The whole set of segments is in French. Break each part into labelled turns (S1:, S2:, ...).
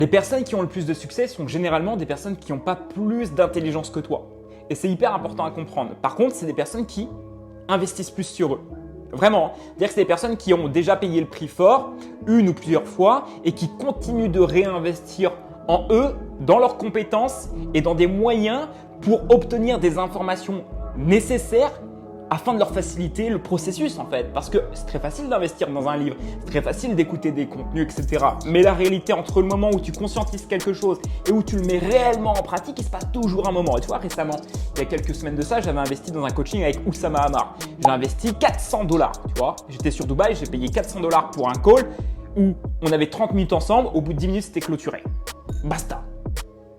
S1: Les personnes qui ont le plus de succès sont généralement des personnes qui n'ont pas plus d'intelligence que toi. Et c'est hyper important à comprendre. Par contre, c'est des personnes qui investissent plus sur eux. Vraiment. C'est-à-dire que c'est des personnes qui ont déjà payé le prix fort, une ou plusieurs fois, et qui continuent de réinvestir en eux, dans leurs compétences et dans des moyens pour obtenir des informations nécessaires afin de leur faciliter le processus en fait. Parce que c'est très facile d'investir dans un livre, c'est très facile d'écouter des contenus, etc. Mais la réalité entre le moment où tu conscientises quelque chose et où tu le mets réellement en pratique, il se passe toujours un moment. Et tu vois, récemment, il y a quelques semaines de ça, j'avais investi dans un coaching avec Oussama Hamar. J'ai investi 400 $, tu vois. J'étais sur Dubaï, j'ai payé 400 $ pour un call où on avait 30 minutes ensemble, au bout de 10 minutes, c'était clôturé. Basta.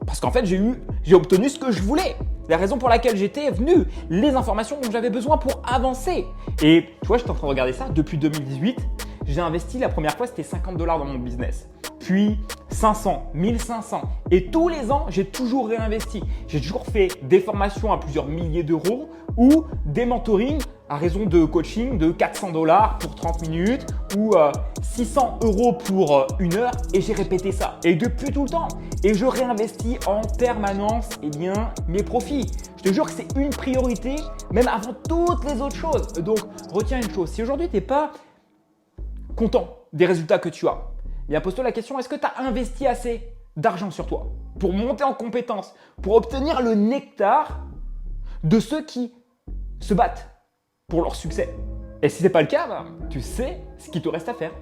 S1: Parce qu'en fait, j'ai obtenu ce que je voulais. La raison pour laquelle j'étais venu, les informations dont j'avais besoin pour avancer. Et tu vois, j'étais en train de regarder ça depuis 2018. J'ai investi la première fois, c'était 50 $ dans mon business. Puis 500, 1500. Et tous les ans, j'ai toujours réinvesti. J'ai toujours fait des formations à plusieurs milliers d'euros ou des mentorings à raison de coaching de 400 $ pour 30 minutes ou 600 € pour une heure et j'ai répété ça. Et depuis tout le temps. Et je réinvestis en permanence mes profits. Je te jure que c'est une priorité, même avant toutes les autres choses. Donc, retiens une chose. Si aujourd'hui, tu n'es pas content des résultats que tu as, bien pose-toi la question, est-ce que tu as investi assez d'argent sur toi pour monter en compétence, pour obtenir le nectar de ceux qui se battent pour leur succès? Et si ce n'est pas le cas, tu sais ce qu'il te reste à faire.